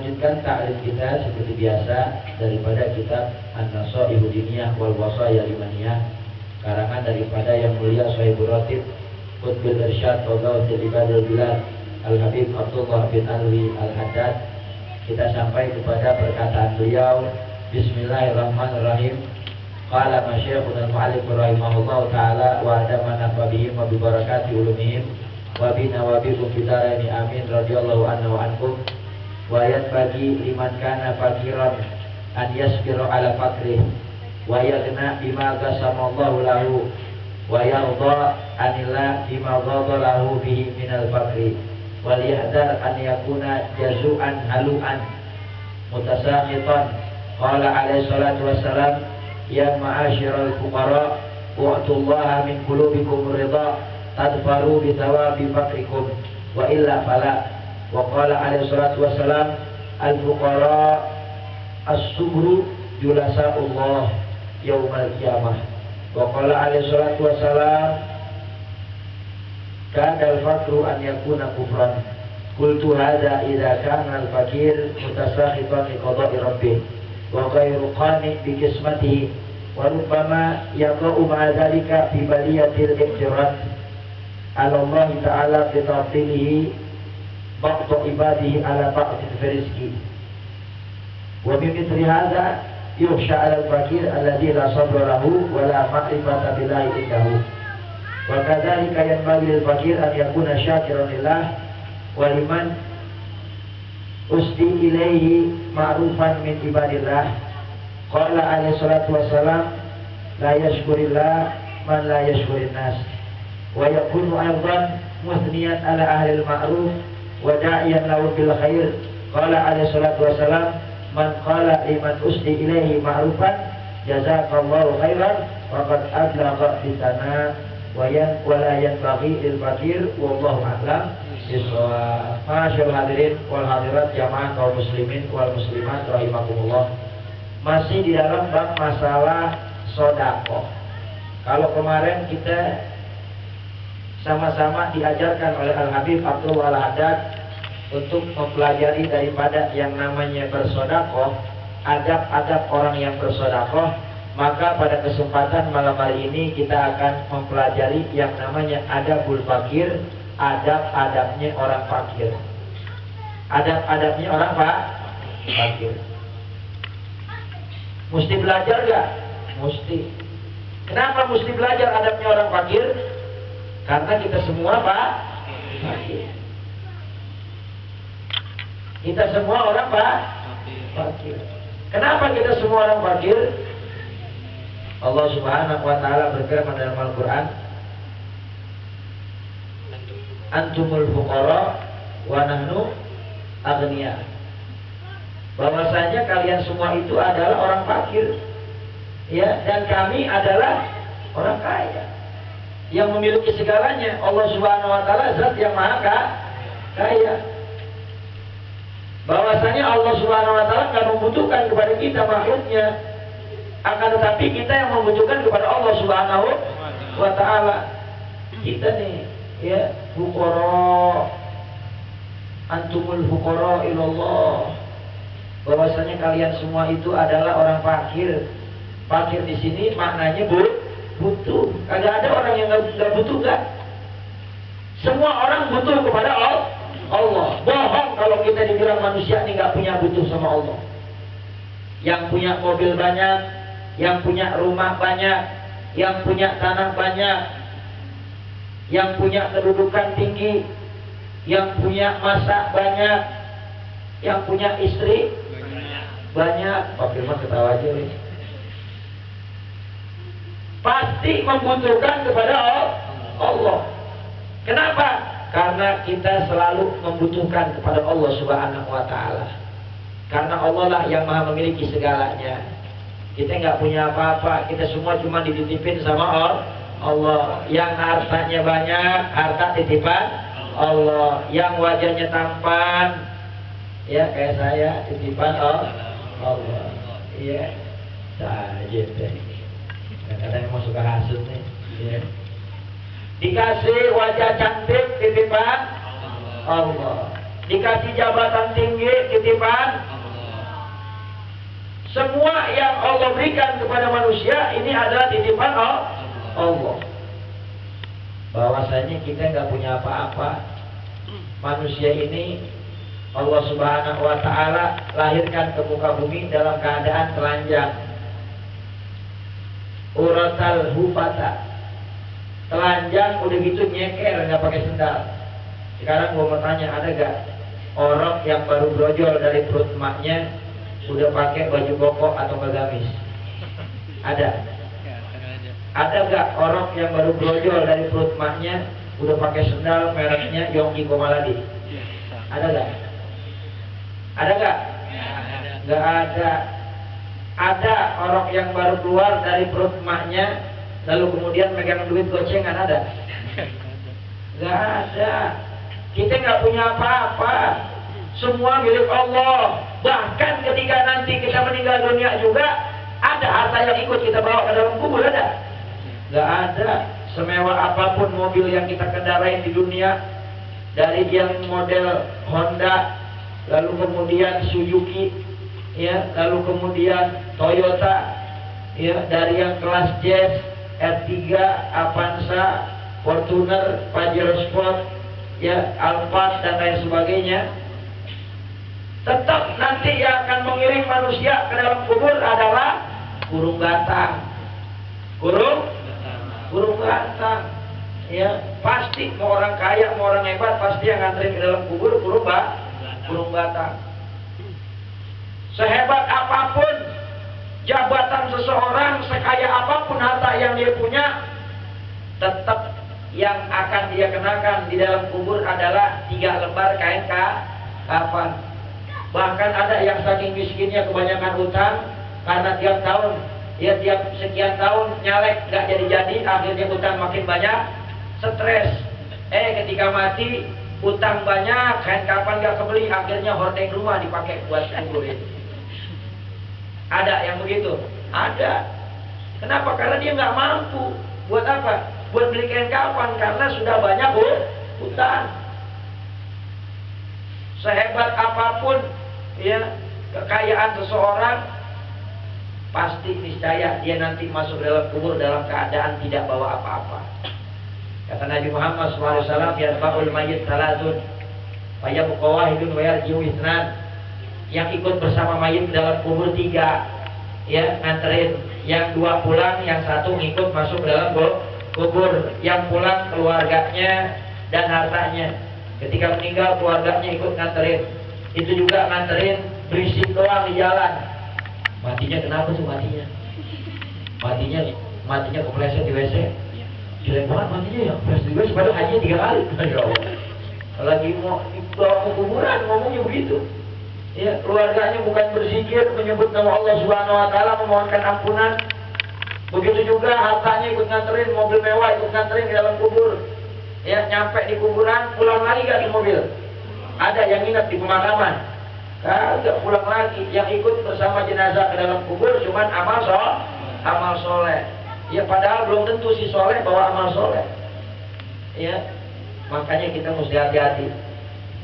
melanjutkan ta'lim kita seperti biasa daripada kitab An-Nasaihu Diniyah wal Wasaya Limaniyah, karangan daripada yang mulia Shahibur Ratib Qutbul Irsyad Fadlatul Ibadul Bilad Al-Habib Abdullah bin Alwi Al-Haddad. Kita sampai kepada perkataan beliau, Bismillahirrahmanirrahim. Qala masyayikhuna al-mu'allif rahimahullahu ta'ala wa adamana fabihim wa bibarakati ulumihim wa bina wa bikum bidaraini amin radhiyallahu anhu wa ankum. Wa yanbaghi liman kana fakiran an yasbiru ala fakrih wa yaghna bima qasamallahu lahu wa yarda anillah bima ghadha lahu bihi minal fakri wal yahdar an yakuna jazu'an halu'an mutasakhitan. Qala alaihi salatu wassalam, ya ma'asyiral fuqara wa'tullaha min qulubikum ridha tadfaru bi thawabi fakrikum wa illa fala. Wa qala alaihi salatu wassalam, al fuqara as-subru julasa'ullah yaumal qiyamah. Wa qala alaihi salatu wassalam, kadal fakru an yakuna kufran. Qultu hadza idza kana al fakir mutasakhitan li qada'i rabbih wa ghairu qani bi qismatihi wa rubbama yaqa'u ma'a dzalika fi baliyatil ibtirat ala Allah ta'ala fi ta'tilihi ba'd ibadihi ala ba'd rizqi. Wa bi mithli hadza yukhsha 'ala al-fakir alladhi la sabra lahu wa la ma'rifata billahi indahu. Wa kadzalika yanbaghi lil-fakir an yakuna syakiran lillah wa liman usdi ilaihi ma'rufan min ibadillah. Qala alaihi salatu wassalam, la yashkurillah man la yashkurin nas wa yakunu aidan muthniyan ala ahli al-ma'ruf wa da'iyan lahu bil khair. Qala alaihi salatu wassalam, man qala liman usdi ilaihi ma'rufan jazakallahu khairan faqad ablagha fi sana wa la yanbaghi lil fakir wallahu a'lam bissawab. Masyaallah hadirin wal hadirat jamaah kaum muslimin wal muslimat rahimakumullah. Masih di dalam bab masalah sedekah. Kalau kemarin kita sama-sama diajarkan oleh Al-Habib Abdullah Al-Haddad untuk mempelajari daripada yang namanya bersedekah, adab-adab orang yang bersedekah, maka pada kesempatan malam hari ini kita akan mempelajari yang namanya adabul fakir, adab-adabnya orang fakir. Adab-adabnya orang fakir. Mesti belajar gak? Mesti. Kenapa mesti belajar adabnya orang fakir? Karena kita semua fakir. Kita semua orang fakir. Kenapa kita semua orang fakir? Allah Subhanahu wa taala berfirman dalam Al-Qur'an, antumul fuqara wa nahnu aghnia. Bahwasanya kalian semua itu adalah orang fakir, ya, dan kami adalah orang kaya yang memiliki segalanya. Allah Subhanahu wa taala zat yang maha kaya. Bahwasanya Allah Subhanahu wa taala enggak membutuhkan kepada kita makhluknya, akan tetapi kita yang membutuhkan kepada Allah Subhanahu wa taala. Kita nih, ya, fuqara, antumul fuqara ilallah. Bahwasanya kalian semua itu adalah orang fakir. Fakir di sini maknanya butuh. Kagak ada orang yang enggak butuh, enggak. Semua orang butuh kepada Allah. Bohong kalau kita dibilang manusia ini enggak punya butuh sama Allah. Yang punya mobil banyak, yang punya rumah banyak, yang punya tanah banyak, yang punya kedudukan tinggi, yang punya masa banyak, yang punya istri banyak. Pak Firman ketawa aja nih. Pasti membutuhkan kepada Allah. Kenapa? Karena kita selalu membutuhkan kepada Allah Subhanahu wa taala. Karena Allah lah yang maha memiliki segalanya. Kita nggak punya apa-apa, kita semua cuma dititipin sama Allah. Yang hartanya banyak, harta titipan Allah. Yang wajahnya tampan, ya kayak saya, titipan Allah. Iya, saja deh. Kadang-kadang emang suka hasut nih. Ya. Dikasih wajah cantik titipan Allah. dikasih jabatan tinggi, titipan semua yang Allah berikan kepada manusia ini adalah titipan Allah. Bahwasanya kita nggak punya apa-apa. Manusia ini Allah Subhanahu wa Ta'ala lahirkan ke muka bumi dalam keadaan telanjang. Uratal hufata, telanjang, udah gitu nyeker, nggak pakai sendal. Sekarang gua mau tanya, ada gak orang yang baru brojol dari perut emaknya udah pakai baju koko atau gamis? Ada? Ada gak orang yang baru brojol dari perut emaknya udah pakai sendal mereknya Yonggi Komaladi? Ada gak? Ada gak? Gak ada. Ada orang yang baru keluar dari perut emaknya lalu kemudian megang duit gocengan, ada? Gak ada. Kita gak punya apa-apa. Semua milik Allah. Bahkan ketika nanti kita meninggal dunia juga ada harta yang ikut kita bawa ke dalam kubur, ada? Gak ada. Semewah apapun mobil yang kita kendarai di dunia, dari yang model Honda, lalu kemudian Suzuki, ya, lalu kemudian Toyota, ya, dari yang kelas Jazz, R3, Avanza, Fortuner, Pajero Sport, ya, Alphard dan lain sebagainya. Tetap nanti yang akan mengiring manusia ke dalam kubur adalah kurung batang. Kurung batang. Ya, pasti mau orang kaya, mau orang hebat, pasti yang nganterin ke dalam kubur kurung batang. Sehebat apapun jabatan seseorang, sekaya apapun harta yang dia punya, tetap yang akan dia kenakan di dalam kubur adalah 3 lembar kain kafan. Bahkan ada yang saking miskinnya kebanyakan utang, karena tiap tahun, ya tiap sekian tahun nyalek gak jadi-jadi, akhirnya utang makin banyak, stres. Ketika mati utang banyak, kain kafan gak kebeli, akhirnya hordeng rumah dipakai buat kubur itu. Ada yang begitu? Ada. Kenapa? Karena dia nggak mampu. Buat apa? Buat beli kain kafan, karena sudah banyak utang. Sehebat apapun ya kekayaan seseorang, pasti niscaya dia nanti masuk dalam kubur dalam keadaan tidak bawa apa-apa. Kata Nabi Muhammad SAW, yarfa'ul mayyit salatun fayabqa wahidun wa yarji'u itsnan. Yang ikut bersama mayit dalam kubur 3, ya, nganterin. Yang 2 pulang, yang 1 ngikut masuk dalam kubur. Yang pulang keluarganya dan hartanya. Ketika meninggal keluarganya ikut nganterin. Itu juga nganterin berisik doang di jalan. Matinya kenapa tuh matinya? Matinya kepleset di WC. Jelek banget matinya ya. Kepleset di WC padahal haji 3 kali. Ya Allah. Lagi mau dibawa ke kuburan ngomongnya begitu. Ya, keluarganya bukan berzikir, menyebut nama Allah Subhanahu wa Ta'ala, memohonkan ampunan. Begitu juga hartanya ikut nganterin, mobil mewah ikut nganterin ke dalam kubur. Ya, nyampe di kuburan, pulang lagi gak di mobil? Ada yang nginep di pemakaman, kagak pulang lagi. Yang ikut bersama jenazah ke dalam kubur cuman amal soleh. Ya, padahal belum tentu si soleh bawa amal soleh. Ya, makanya kita mesti hati-hati.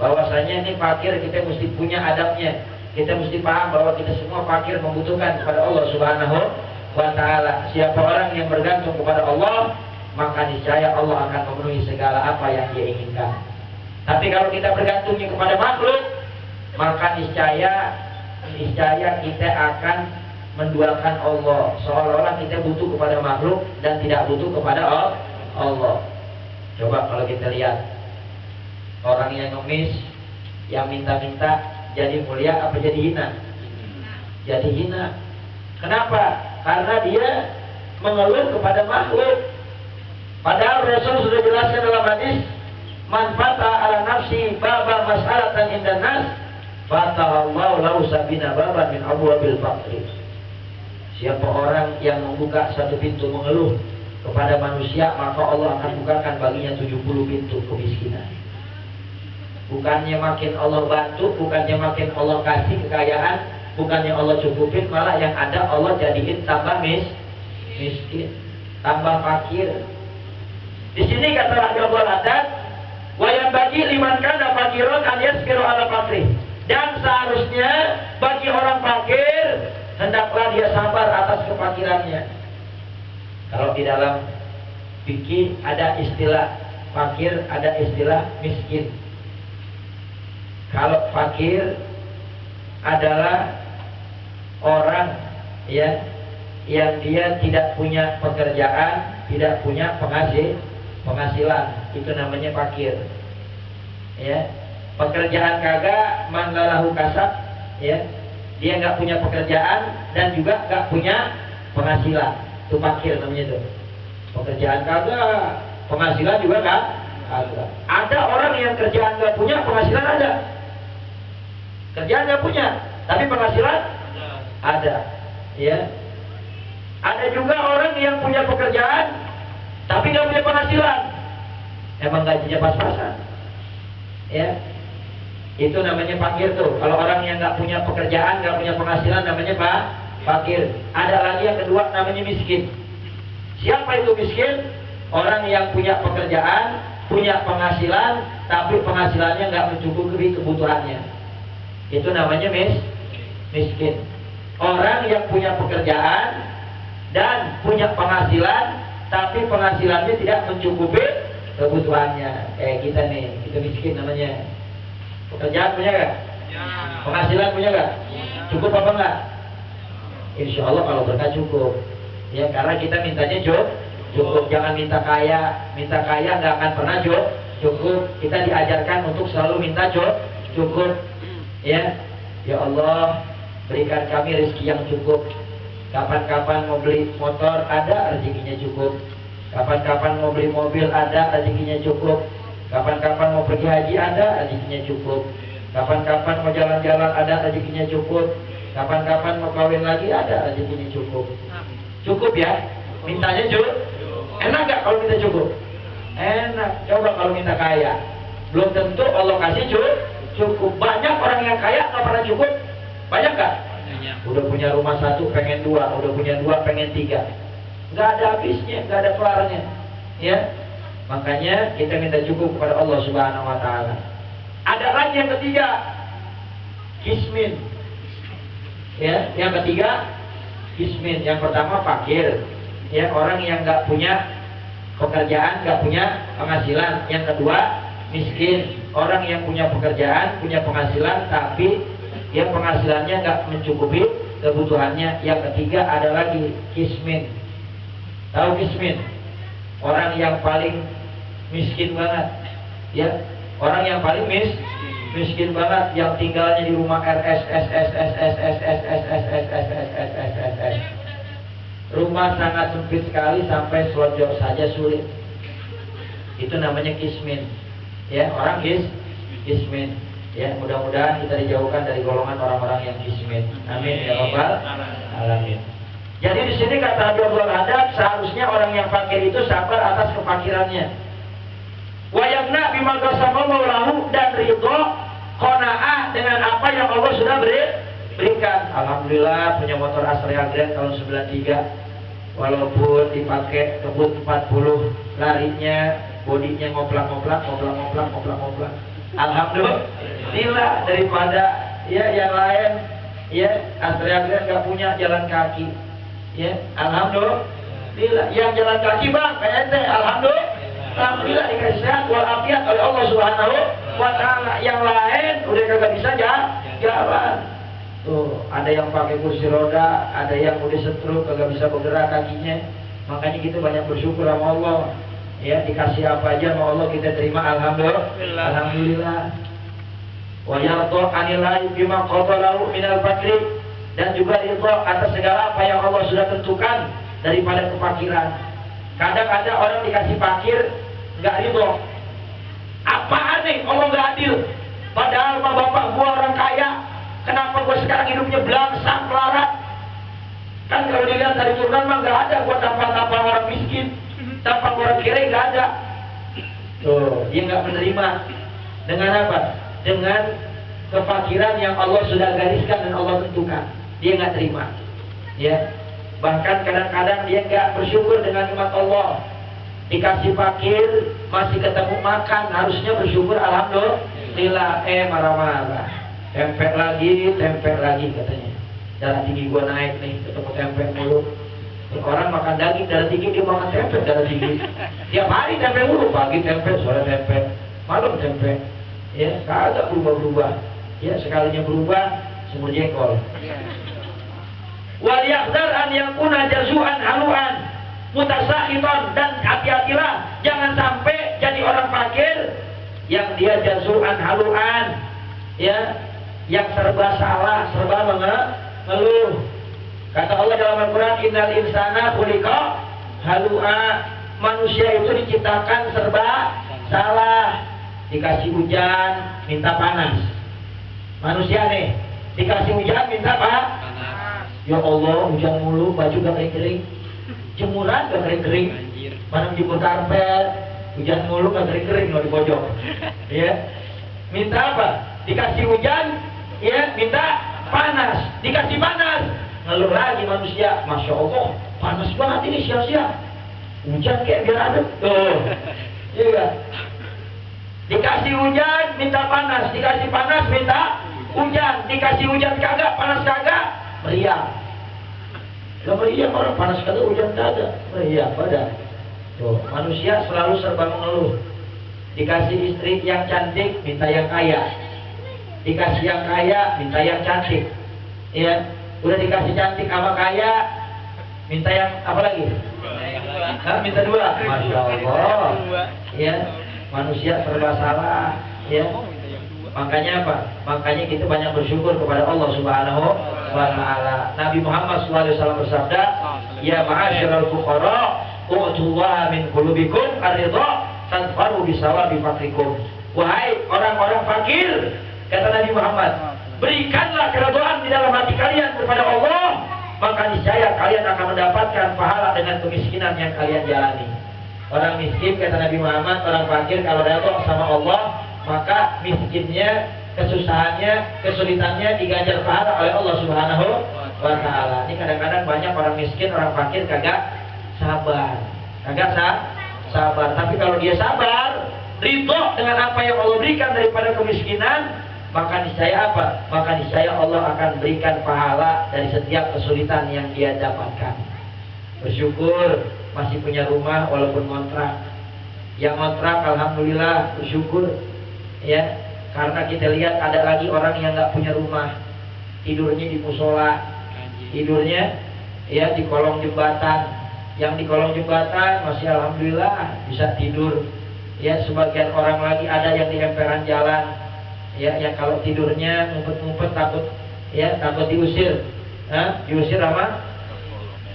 Bahwasanya ini fakir, kita mesti punya adabnya. Kita mesti paham bahwa kita semua fakir, membutuhkan kepada Allah Subhanahu wa Ta'ala. Siapa orang yang bergantung kepada Allah, maka niscaya Allah akan memenuhi segala apa yang dia inginkan. Tapi kalau kita bergantungnya kepada makhluk, maka niscaya kita akan menduakan Allah. Seolah-olah kita butuh kepada makhluk dan tidak butuh kepada Allah. Coba kalau kita lihat orang yang ngemis, yang minta-minta, jadi mulia apa jadi hina? Jadi hina. Kenapa? Karena dia mengeluh kepada makhluk. Padahal Rasul sudah jelaskan dalam hadis, man fata ala nafsi baba mas'alatan indan nas, fatahallahu lahu sabina baban min abwabil faqri. Siapa orang yang membuka satu pintu mengeluh kepada manusia, maka Allah akan bukakan baginya 70 pintu kemiskinan. Bukannya makin Allah bantu, bukannya makin Allah kasih kekayaan, bukannya Allah cukupin, malah yang ada Allah jadiin tambah miskin, tambah fakir. Di sini kata Raja Baladat, Wa bagi liman kana fakiron an yasbiru ala fakri. Dan seharusnya bagi orang fakir hendaklah dia sabar atas kefakirannya. Kalau di dalam fikih ada istilah fakir, ada istilah miskin. Kalau fakir adalah orang ya yang dia tidak punya pekerjaan, tidak punya penghasilan, itu namanya fakir. Ya, pekerjaan kagak, manggalahu kasab, ya, dia nggak punya pekerjaan dan juga nggak punya penghasilan, itu fakir namanya itu. Pekerjaan kagak, penghasilan juga nggak ada. Ada orang yang kerjaan nggak punya, penghasilan ada. Kerjaan nggak punya, tapi penghasilan ada. Ya. Ada juga orang yang punya pekerjaan, tapi nggak punya penghasilan. Emang gajinya pas-pasan. Ya. Itu namanya fakir tuh. Kalau orang yang nggak punya pekerjaan, nggak punya penghasilan, namanya fakir. Ada lagi yang kedua, namanya miskin. Siapa itu miskin? Orang yang punya pekerjaan, punya penghasilan, tapi penghasilannya nggak mencukupi kebutuhannya. Itu namanya miskin. Orang yang punya pekerjaan dan punya penghasilan, tapi penghasilannya tidak mencukupi kebutuhannya. Kayak kita nih, itu miskin namanya. Pekerjaan punya gak? Ya. Penghasilan punya gak? Cukup apa enggak? Insya Allah kalau berkah cukup. Ya, karena kita mintanya cukup. Jangan minta kaya nggak akan pernah cukup. Kita diajarkan untuk selalu minta cukup. Ya, ya Allah, berikan kami rezeki yang cukup. Kapan-kapan mau beli motor, ada rezekinya cukup. Kapan-kapan mau beli mobil, ada rezekinya cukup. Kapan-kapan mau pergi haji, ada rezekinya cukup. Kapan-kapan mau jalan-jalan, ada rezekinya cukup. Kapan-kapan mau kawin lagi, ada rezekinya cukup. Cukup ya, mintanya cukup. Enak gak kalau minta cukup? Enak. Coba kalau minta kaya, belum tentu Allah kasih cukup. Banyak orang yang kaya nggak pernah cukup. Banyak gak? Udah punya rumah satu pengen dua, udah punya dua pengen tiga. Nggak ada habisnya, nggak ada kelarnya. Ya, makanya kita minta cukup kepada Allah Subhanahu Wa Taala. Ada lagi yang ketiga, kismin. Ya, yang ketiga kismin. Yang pertama fakir. Ya, orang yang nggak punya pekerjaan, nggak punya penghasilan. Yang kedua miskin. Orang yang punya pekerjaan, punya penghasilan, tapi yang penghasilannya nggak mencukupi kebutuhannya. Yang ketiga ada lagi kismin. Tahu kismin? Orang yang paling miskin banget. Ya, orang yang paling miskin banget, yang tinggalnya di rumah rumah sangat sempit sekali, sampai selonjor saja sulit. Itu namanya kismin. Ya, orang kismin. Ya, mudah-mudahan kita dijauhkan dari golongan orang-orang yang kismin. Amin ya rabbal alamin. Jadi di sini kata Abdul Adab, seharusnya orang yang fakir itu sabar atas kefakirannya. Wa yamna bima qasama maulahu, dan ridho qanaah dengan apa yang Allah sudah berikan. Alhamdulillah punya motor Astrea Grand tahun 93. Walaupun dipakai kebut 40, larinya bodinya ngoplak. Alhamdulillah, daripada ya yang lain ya Astrea Grand nggak punya jalan kaki. Ya, alhamdulillah. Yang jalan kaki bang, kayak ente, alhamdulillah dikasih sehat walafiat oleh Allah Subhanahu Wa Taala. Yang lain udah kagak bisa jalan. Tuh, ada yang pakai kursi roda, ada yang udah stroke, kagak bisa bergerak kakinya. Makanya kita banyak bersyukur sama Allah. Ya, dikasih apa aja sama Allah kita terima, alhamdulillah. Wa yarda anillahi bima qadalahu minal fakri, dan juga ridho atas segala apa yang Allah sudah tentukan daripada kefakiran. Kadang ada orang dikasih fakir nggak ridho. Apaan nih, Allah nggak adil? Padahal sama bapak gua orang kaya, kenapa gua sekarang hidupnya belangsang melarat? Kan kalau dilihat dari Quran mah nggak ada gua tampang orang miskin, tampang orang kira nggak ada. Tuh, dia nggak menerima. Dengan apa? Dengan kefakiran yang Allah sudah gariskan dan Allah tentukan. Dia nggak terima. Ya, bahkan kadang-kadang dia nggak bersyukur dengan nikmat Allah. dikasih fakir masih ketemu makan, harusnya bersyukur alhamdulillah. Marah-marah, tempe lagi katanya. Darah tinggi gua naik nih, ketemu tempe mulu. Orang makan daging darah tinggi, dia makan tempe darah tinggi. Tiap hari tempe mulu, pagi tempe, sore tempe, malam tempe. Ya, kagak berubah-berubah. Ya, sekalinya berubah semur jengkol. Wal yahdar an yakuna jazuan haluan mutasakhiton, dan hati-hatilah jangan sampai jadi orang fakir yang dia jazuan haluan, ya, yang serba salah, serba mengeluh. Kata Allah dalam Al-Quran, innal insana khuliqa halu'a, manusia itu diciptakan serba salah. Dikasih hujan minta panas. Manusia nih dikasih hujan minta apa? Ya Allah, hujan mulu, baju gak kering-kering, jemuran gak kering-kering, mana jemur karpet, hujan mulu gak kering-kering, di pojok. Ya, minta apa? Dikasih hujan, ya, minta panas. Dikasih panas, ngeluh lagi manusia. Masya Allah, panas banget ini siang-siang, hujan kayak biar adem. Tuh, iya gak? Dikasih hujan minta panas, dikasih panas minta hujan, dikasih hujan kagak, panas kagak, meriang. Gak meriang orang, panas kagak, hujan kagak, meriang pada. Tuh, manusia selalu serba mengeluh. Dikasih istri yang cantik minta yang kaya, dikasih yang kaya minta yang cantik. Ya, udah dikasih cantik sama kaya, minta yang apa lagi? Minta dua. Masya Allah. Ya, manusia serba salah. Ya, makanya apa? Makanya kita banyak bersyukur kepada Allah Subhanahu wa Ta'ala. Nabi Muhammad SAW bersabda, ya ma'asyiral fuqara, u'tullaha min qulubikum ar-ridha tanfaru bisawabi fakrikum. Wahai orang-orang fakir, kata Nabi Muhammad, berikanlah keridhaan di dalam hati kalian kepada Allah, maka niscaya kalian akan mendapatkan pahala dengan kemiskinan yang kalian jalani. Orang miskin, kata Nabi Muhammad, orang fakir kalau datang sama Allah, maka miskinnya, kesusahannya, kesulitannya diganjar pahala oleh Allah Subhanahu wa Ta'ala. Ini kadang-kadang banyak orang miskin, orang fakir kagak sabar, sabar. Tapi kalau dia sabar, ridho dengan apa yang Allah berikan daripada kemiskinan, maka niscaya apa? Maka niscaya Allah akan berikan pahala dari setiap kesulitan yang dia dapatkan. Bersyukur masih punya rumah walaupun ngontrak. Yang ngontrak alhamdulillah bersyukur, ya, karena kita lihat ada lagi orang yang nggak punya rumah, tidurnya di musola, tidurnya ya di kolong jembatan. Yang di kolong jembatan masih alhamdulillah bisa tidur. Ya, sebagian orang lagi ada yang di emperan jalan. Ya, yang kalau tidurnya ngumpet-ngumpet takut, ya, takut diusir. Diusir sama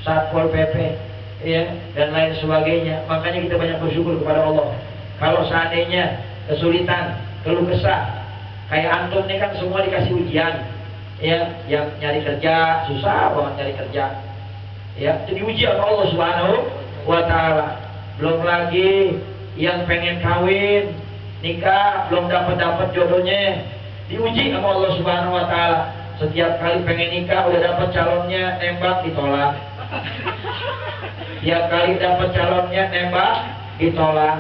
Satpol PP, ya, dan lain sebagainya. Makanya kita banyak bersyukur kepada Allah. Kalau seandainya kesulitan, keluh kesah, kayak antum ini kan semua dikasih ujian, ya, yang nyari kerja susah banget nyari kerja, ya, itu diuji sama Allah Subhanahu wa Ta'ala. Belum lagi yang pengen kawin, nikah, belum dapat jodohnya, diuji sama Allah Subhanahu wa Ta'ala. Setiap kali pengen nikah udah dapat calonnya, nembak ditolak. Tiap kali dapat calonnya, nembak ditolak.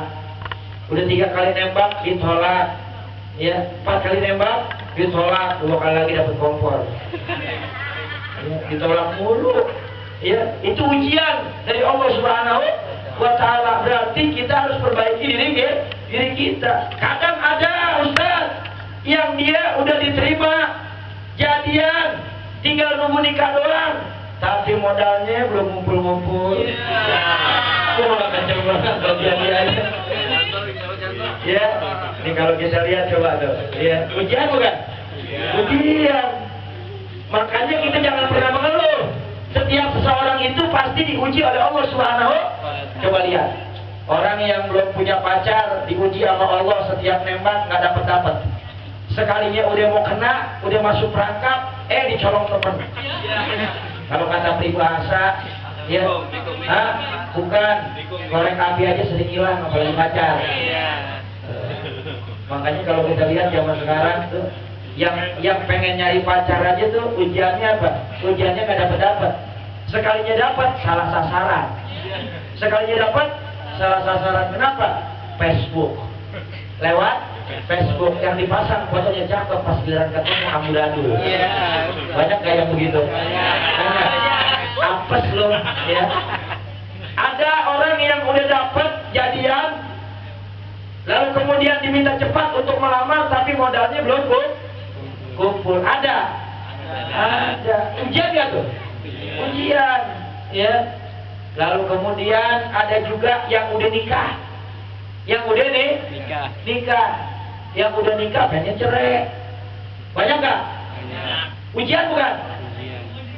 Udah 3 kali nembak ditolak, ya, 4 kali nembak ditolak, 2 kali lagi dapat kompor, ya, ditolak mulu. Ya, itu ujian dari Allah Subhanahu wa Ta'ala. Berarti kita harus perbaiki diri kita. Kadang ada ustaz yang dia udah diterima jadian, tinggal nunggu nikah doang, tapi modalnya belum ngumpul-ngumpul. Wah, kacau banget kalau jadiannya. Ya, ini kalau kita lihat coba tuh, ya, ujian bukan? Ujian. Makanya kita jangan pernah mengeluh. Setiap seseorang itu pasti diuji oleh Allah Subhanahu. Coba lihat, orang yang belum punya pacar diuji sama Allah, setiap nembak nggak dapat. Sekalinya udah mau kena, udah masuk perangkap, dicolong temen. Kalau kata peribahasa, ya, bukan, korek api aja sering hilang, apalagi pacar. Makanya kalau kita lihat zaman sekarang tuh, yang pengen nyari pacar aja tuh ujiannya apa? Ujiannya nggak dapat. Sekalinya dapat salah sasaran. Sekalinya dapat salah sasaran. Kenapa? Facebook. Lewat Facebook yang dipasang fotonya cakep, pas giliran ketemu amburadul. Banyak gak yang begitu? Banyak. Apes loh, ya. Ada orang yang udah dapat jadian, lalu kemudian diminta cepat untuk melamar, tapi modalnya belum kumpul. Ada. Ujian gak tuh? Ujian, ya. Lalu kemudian ada juga yang udah nikah. Yang udah nikah. Yang udah nikah pengen cerai. Banyak gak? Ujian bukan?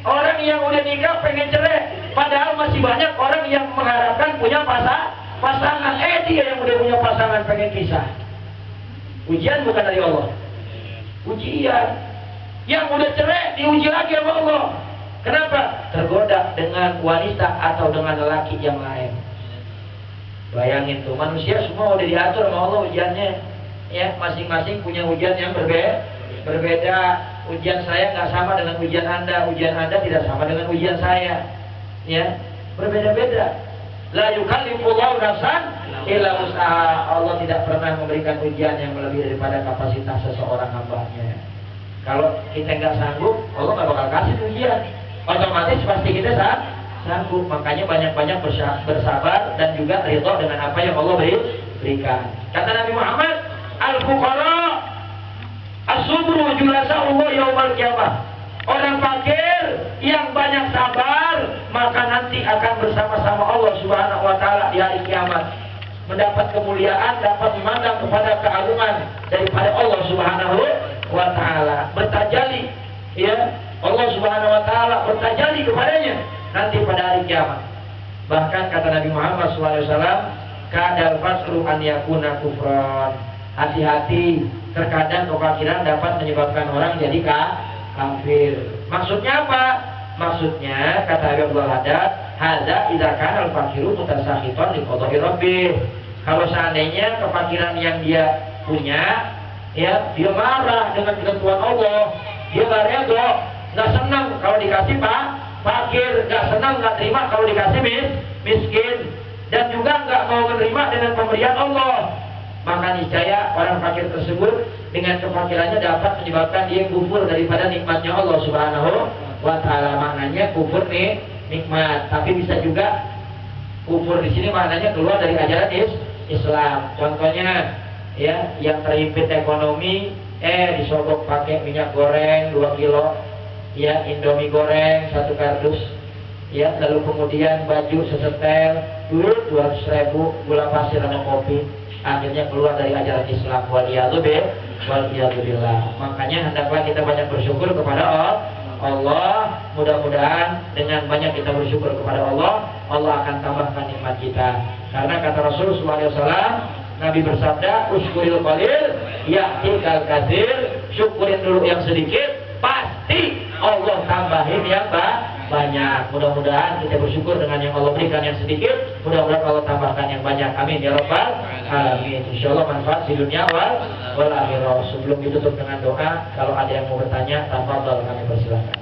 Orang yang udah nikah pengen cerai. Padahal masih banyak orang yang mengharapkan punya pasangan. Dia yang udah punya pasangan pengen pisah. Ujian bukan dari Allah. Ujian. Yang udah cerai diuji lagi sama Allah. Kenapa? Tergoda dengan wanita atau dengan lelaki yang lain. Bayangin tuh, manusia semua udah diatur sama Allah ujiannya. Ya, masing-masing punya ujian yang berbeda. Ujian saya nggak sama dengan ujian Anda. Ujian Anda tidak sama dengan ujian saya. Ya, berbeda-beda. La yukallifullahu nafsan illa wus'aha. Allah tidak pernah memberikan ujian yang melebihi daripada kapasitas seseorang hambanya. Kalau kita nggak sanggup, Allah nggak bakal kasih ujian. Otomatis pasti kita sanggup. Makanya banyak-banyak bersabar dan juga ridho dengan apa yang Allah berikan. Kata Nabi Muhammad, al-fuqara as-subru julasa'ullah yaumal qiyamah. Orang fakir yang banyak sabar, maka nanti akan bersama-sama Allah Subhanahu wa taala di hari kiamat. Mendapat kemuliaan, dapat memandang kepada keagungan daripada Allah Subhanahu wa taala. Bertajalli, ya. Allah Subhanahu wa taala bertajalli kepadanya nanti pada hari kiamat. Bahkan kata Nabi Muhammad SAW, kadal fasru an yakuna kufran. Hati-hati, terkadang kefakiran dapat menyebabkan orang jadi kafir. Maksudnya apa? Maksudnya kata Abdul Haddad, hadza idza kana al-fakiru mutasakhitan li qada'i rabbih. Kalau seandainya kefakiran yang dia punya, ya, dia marah dengan ketentuan Allah, dia nggak redho, nggak senang kalau dikasih fakir, nggak senang, nggak terima kalau dikasih miskin, dan juga nggak mau menerima dengan pemberian Allah, maka niscaya orang fakir tersebut dengan kefakirannya dapat menyebabkan dia kufur daripada nikmatnya Allah Subhanahu wa taala. Maknanya kufur nikmat, tapi bisa juga kufur di sini maknanya keluar dari ajaran Islam. Contohnya, ya, yang terhimpit ekonomi, disogok pakai minyak goreng 2 kilo, ya, Indomie goreng 1 kardus, ya, lalu kemudian baju sesetel, duit 200.000, gula pasir sama kopi. Akhirnya keluar dari ajaran Islam. Waliyadzubillah. Makanya hendaklah kita banyak bersyukur kepada Allah. Mudah-mudahan dengan banyak kita bersyukur kepada Allah, Allah akan tambahkan nikmat kita. Karena kata Rasulullah SAW, Nabi bersabda, uskuril qalil ya'tikal katsir. Syukurin dulu yang sedikit, pasti Allah tambahin yang banyak. Mudah-mudahan kita bersyukur dengan yang Allah berikan yang sedikit, mudah-mudahan Allah tambahkan yang banyak. Amin ya rabbal alamin. Insyaallah manfaat di dunia wal akhirah. Sebelum ditutup dengan doa, kalau ada yang mau bertanya, tafadhol, kami persilakan.